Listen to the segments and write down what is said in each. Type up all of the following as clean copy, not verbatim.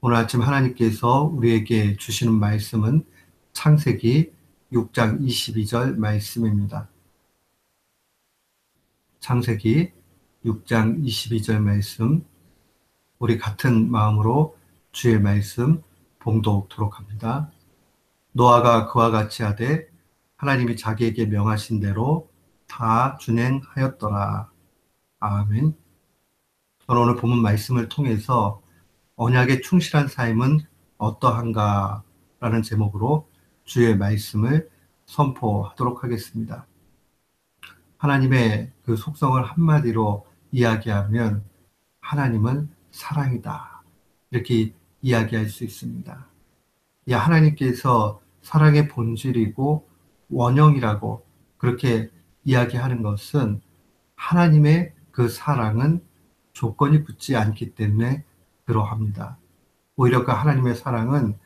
오늘 아침 하나님께서 우리에게 주시는 말씀은 창세기 6장 22절 말씀입니다. 창세기 6장 22절 말씀, 우리 같은 마음으로 주의 말씀 봉독토록 합니다. 노아가 그와 같이 하되 하나님이 자기에게 명하신 대로 다 준행하였더라. 아멘. 저는 오늘 본문 말씀을 통해서 언약에 충실한 삶은 어떠한가 라는 제목으로 주의 말씀을 선포하도록 하겠습니다. 하나님의 그 속성을 한마디로 이야기하면 하나님은 사랑이다, 이렇게 이야기할 수 있습니다. 이 하나님께서 사랑의 본질이고 원형이라고 그렇게 이야기하는 것은 하나님의 그 사랑은 조건이 붙지 않기 때문에 그러합니다. 오히려 그 하나님의 사랑은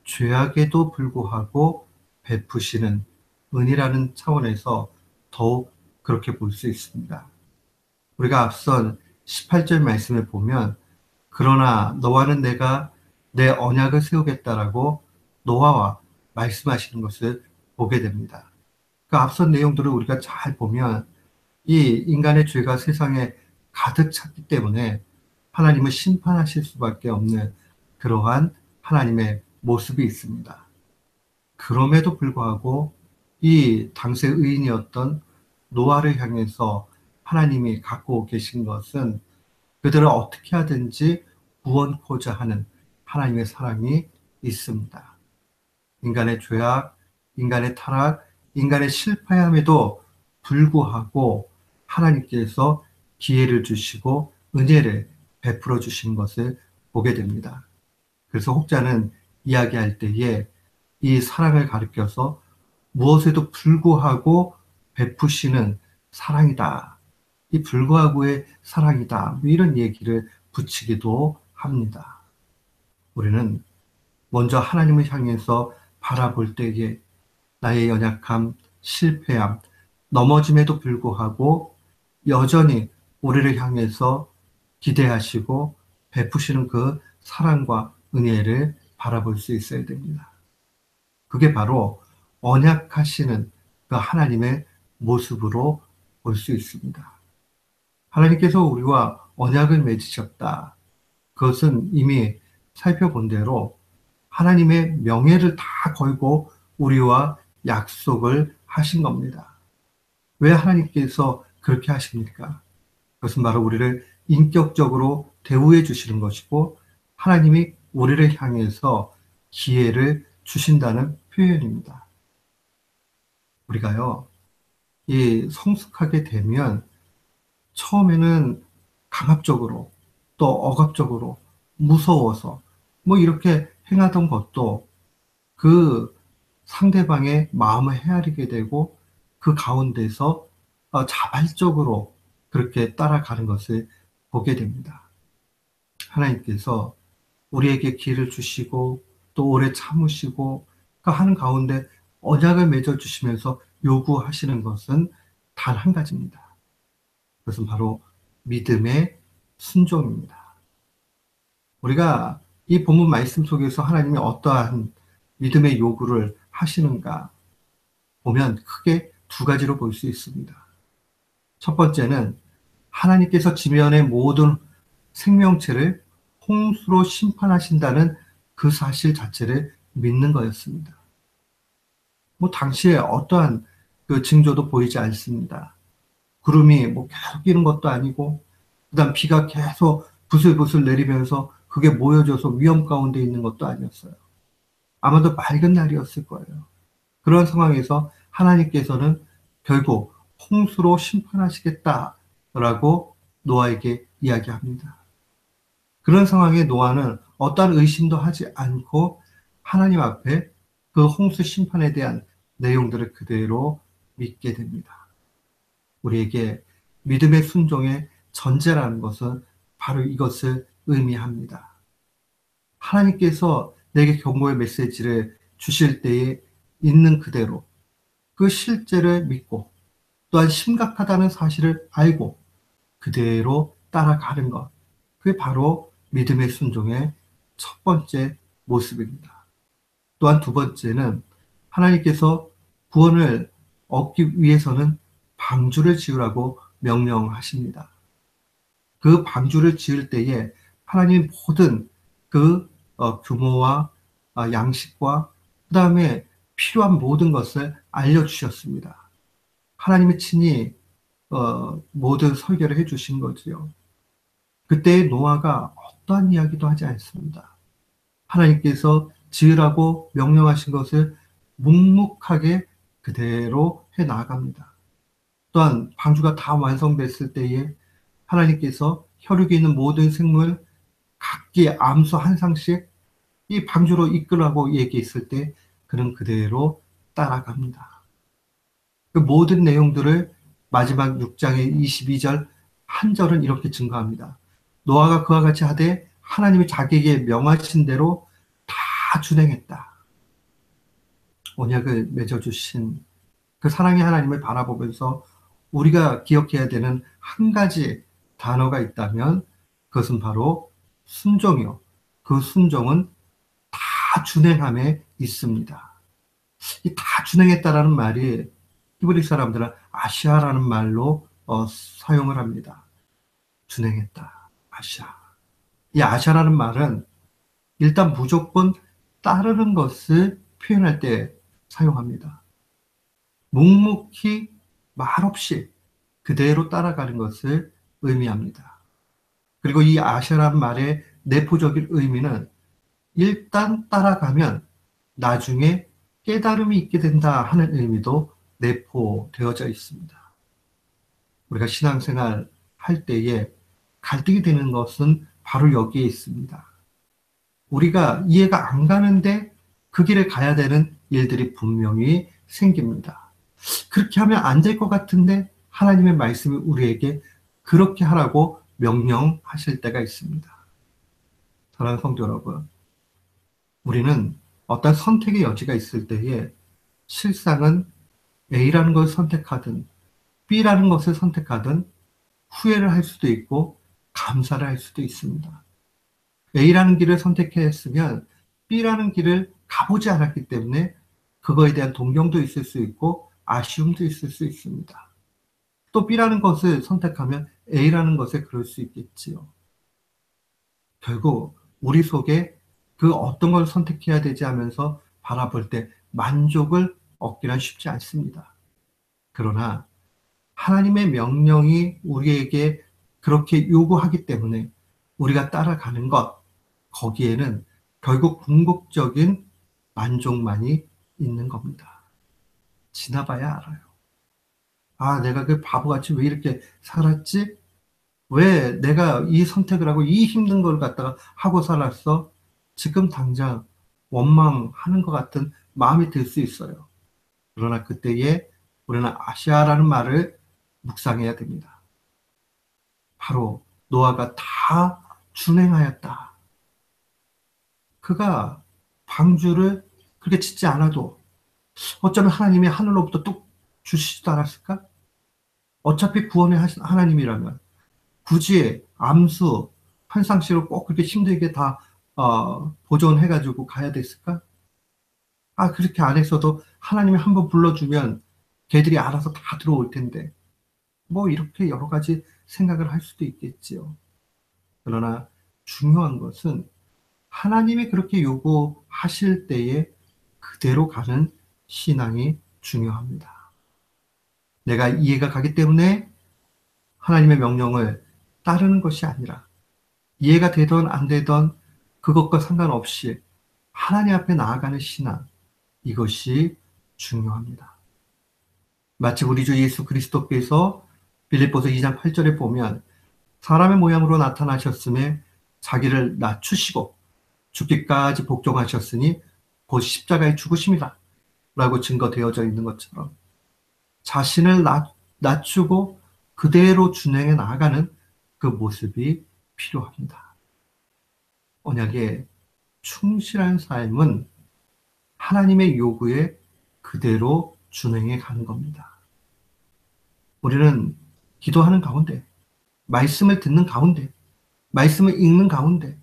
죄악에도 불구하고 베푸시는 은이라는 차원에서 더욱 그렇게 볼 수 있습니다. 우리가 앞선 18절 말씀을 보면 그러나 너와는 내가 내 언약을 세우겠다라고 노아와 말씀하시는 것을 보게 됩니다. 그 앞선 내용들을 우리가 잘 보면 이 인간의 죄가 세상에 가득 찼기 때문에 하나님은 심판하실 수밖에 없는 그러한 하나님의 모습이 있습니다. 그럼에도 불구하고 이 당시 의인이었던 노아를 향해서 하나님이 갖고 계신 것은 그들을 어떻게 하든지 구원코자 하는 하나님의 사랑이 있습니다. 인간의 죄악, 인간의 타락, 인간의 실패함에도 불구하고 하나님께서 기회를 주시고 은혜를 베풀어 주신 것을 보게 됩니다. 그래서 혹자는 이야기할 때에 이 사랑을 가리켜서 무엇에도 불구하고 베푸시는 사랑이다, 이 불구하고의 사랑이다, 뭐 이런 얘기를 붙이기도 합니다. 우리는 먼저 하나님을 향해서 바라볼 때에 나의 연약함, 실패함, 넘어짐에도 불구하고 여전히 우리를 향해서 기대하시고 베푸시는 그 사랑과 은혜를 바라볼 수 있어야 됩니다. 그게 바로 언약하시는 그 하나님의 모습으로 볼 수 있습니다. 하나님께서 우리와 언약을 맺으셨다. 그것은 이미 살펴본 대로 하나님의 명예를 다 걸고 우리와 약속을 하신 겁니다. 왜 하나님께서 그렇게 하십니까? 그것은 바로 우리를 인격적으로 대우해 주시는 것이고 하나님이 우리를 향해서 기회를 주신다는 표현입니다. 우리가요, 이 성숙하게 되면 처음에는 강압적으로 또 억압적으로 무서워서 뭐 이렇게 행하던 것도 그 상대방의 마음을 헤아리게 되고 그 가운데서 자발적으로 그렇게 따라가는 것을 보게 됩니다. 하나님께서 우리에게 기회를 주시고 또 오래 참으시고 그 하는 가운데 언약을 맺어주시면서 요구하시는 것은 단 한 가지입니다. 그것은 바로 믿음의 순종입니다. 우리가 이 본문 말씀 속에서 하나님이 어떠한 믿음의 요구를 하시는가 보면 크게 두 가지로 볼 수 있습니다. 첫 번째는 하나님께서 지면의 모든 생명체를 홍수로 심판하신다는 그 사실 자체를 믿는 거였습니다. 뭐 당시에 어떠한 그 징조도 보이지 않습니다. 구름이 뭐 계속 끼는 것도 아니고, 그다음 비가 계속 부슬부슬 내리면서 그게 모여져서 위험 가운데 있는 것도 아니었어요. 아마도 맑은 날이었을 거예요. 그런 상황에서 하나님께서는 결국 홍수로 심판하시겠다라고 노아에게 이야기합니다. 그런 상황에 노아는 어떠한 의심도 하지 않고 하나님 앞에 그 홍수 심판에 대한 내용들을 그대로 믿게 됩니다. 우리에게 믿음의 순종의 전제라는 것은 바로 이것을 의미합니다. 하나님께서 내게 경고의 메시지를 주실 때에 있는 그대로 그 실제를 믿고 또한 심각하다는 사실을 알고 그대로 따라가는 것, 그게 바로 믿음의 순종의 첫 번째 모습입니다. 또한 두 번째는 하나님께서 구원을 얻기 위해서는 방주를 지으라고 명령하십니다. 그 방주를 지을 때에 하나님 모든 그 규모와 양식과 그 다음에 필요한 모든 것을 알려주셨습니다. 하나님이 친히 모든 설계를 해주신 거지요. 그때 노아가 어떠한 이야기도 하지 않습니다. 하나님께서 지으라고 명령하신 것을 묵묵하게 그대로 해 나갑니다. 또한 방주가 다 완성됐을 때에 하나님께서 혈육에 있는 모든 생물 각기 암수 한 상씩 이 방주로 이끌라고 얘기했을 때 그는 그대로 따라갑니다. 그 모든 내용들을 마지막 6장의 22절 한 절은 이렇게 증거합니다. 노아가 그와 같이 하되 하나님이 자기에게 명하신 대로 다 준행했다. 언약을 맺어주신 그 사랑의 하나님을 바라보면서 우리가 기억해야 되는 한 가지 단어가 있다면 그것은 바로 순종이요. 그 순종은 다 준행함에 있습니다. 이 다 준행했다라는 말이 히브리 사람들은 아시아라는 말로 사용을 합니다. 준행했다. 아시아. 이 아시아라는 말은 일단 무조건 따르는 것을 표현할 때 사용합니다. 묵묵히 말없이 그대로 따라가는 것을 의미합니다. 그리고 이 아시아라는 말의 내포적인 의미는 일단 따라가면 나중에 깨달음이 있게 된다 하는 의미도 내포되어져 있습니다. 우리가 신앙생활 할 때에 갈등이 되는 것은 바로 여기에 있습니다. 우리가 이해가 안 가는데 그 길에 가야 되는 일들이 분명히 생깁니다. 그렇게 하면 안 될 것 같은데 하나님의 말씀이 우리에게 그렇게 하라고 명령하실 때가 있습니다. 사랑하는 성도 여러분, 우리는 어떤 선택의 여지가 있을 때에 실상은 A라는 것을 선택하든 B라는 것을 선택하든 후회를 할 수도 있고 감사를 할 수도 있습니다. A라는 길을 선택했으면 B라는 길을 가보지 않았기 때문에 그거에 대한 동경도 있을 수 있고 아쉬움도 있을 수 있습니다. 또 B라는 것을 선택하면 A라는 것에 그럴 수 있겠지요. 결국 우리 속에 그 어떤 걸 선택해야 되지 하면서 바라볼 때 만족을 얻기란 쉽지 않습니다. 그러나 하나님의 명령이 우리에게 그렇게 요구하기 때문에 우리가 따라가는 것, 거기에는 결국 궁극적인 만족만이 있는 겁니다. 지나봐야 알아요. 아, 내가 그 바보같이 왜 이렇게 살았지? 왜 내가 이 선택을 하고 이 힘든 걸 갖다가 하고 살았어? 지금 당장 원망하는 것 같은 마음이 들 수 있어요. 그러나 그때에 우리는 아시아라는 말을 묵상해야 됩니다. 바로 노아가 다 준행하였다. 그가 방주를 그렇게 짓지 않아도 어쩌면 하나님이 하늘로부터 뚝 주시지도 않았을까? 어차피 구원의 하나님이라면 굳이 암수 한 쌍씩을 꼭 그렇게 힘들게 다 보존해가지고 가야 됐을까? 아, 그렇게 안 했어도 하나님이 한번 불러주면 걔들이 알아서 다 들어올 텐데 뭐 이렇게 여러 가지 생각을 할 수도 있겠지요. 그러나 중요한 것은 하나님이 그렇게 요구하실 때에 그대로 가는 신앙이 중요합니다. 내가 이해가 가기 때문에 하나님의 명령을 따르는 것이 아니라 이해가 되던 안 되던 그것과 상관없이 하나님 앞에 나아가는 신앙, 이것이 중요합니다. 마치 우리 주 예수 그리스도께서 빌립보서 2장 8절에 보면 사람의 모양으로 나타나셨음에 자기를 낮추시고 죽기까지 복종하셨으니 곧 십자가의 죽으심이다 라고 증거되어져 있는 것처럼 자신을 낮추고 그대로 준행해 나아가는 그 모습이 필요합니다. 언약의 충실한 삶은 하나님의 요구에 그대로 준행해 가는 겁니다. 우리는 기도하는 가운데, 말씀을 듣는 가운데, 말씀을 읽는 가운데,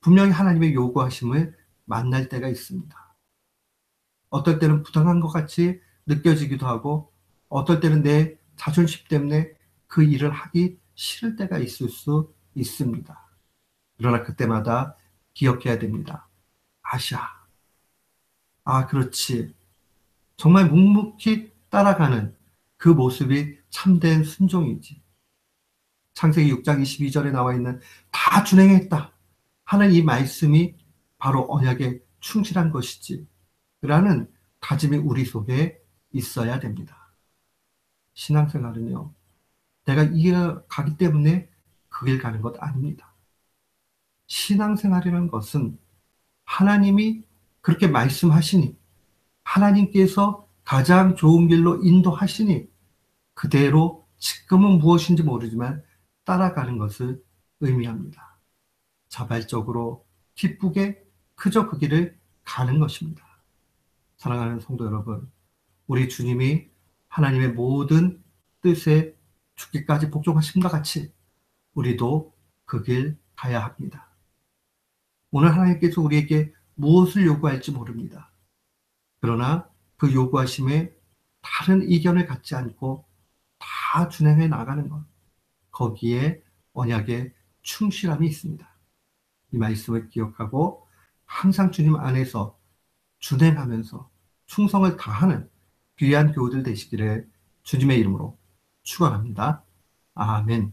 분명히 하나님의 요구하심을 만날 때가 있습니다. 어떨 때는 부당한 것 같이 느껴지기도 하고 어떨 때는 내 자존심 때문에 그 일을 하기 싫을 때가 있을 수 있습니다. 그러나 그때마다 기억해야 됩니다. 아샤, 그렇지. 정말 묵묵히 따라가는 그 모습이 참된 순종이지. 창세기 6장 22절에 나와 있는 다 준행했다 하는 이 말씀이 바로 언약에 충실한 것이지. 라는 다짐이 우리 속에 있어야 됩니다. 신앙생활은요, 내가 이어가기 때문에 그 길 가는 것 아닙니다. 신앙생활이라는 것은 하나님이 그렇게 말씀하시니, 하나님께서 가장 좋은 길로 인도하시니, 그대로 지금은 무엇인지 모르지만 따라가는 것을 의미합니다. 자발적으로 기쁘게 그저 그 길을 가는 것입니다. 사랑하는 성도 여러분, 우리 주님이 하나님의 모든 뜻에 죽기까지 복종하심과 같이 우리도 그 길 가야 합니다. 오늘 하나님께서 우리에게 무엇을 요구할지 모릅니다. 그러나 그 요구하심에 다른 이견을 갖지 않고 다 준행해 나가는 것, 거기에 언약의 충실함이 있습니다. 이 말씀을 기억하고 항상 주님 안에서 준행하면서 충성을 다하는 귀한 교우들 되시기를 주님의 이름으로 축원합니다. 아멘.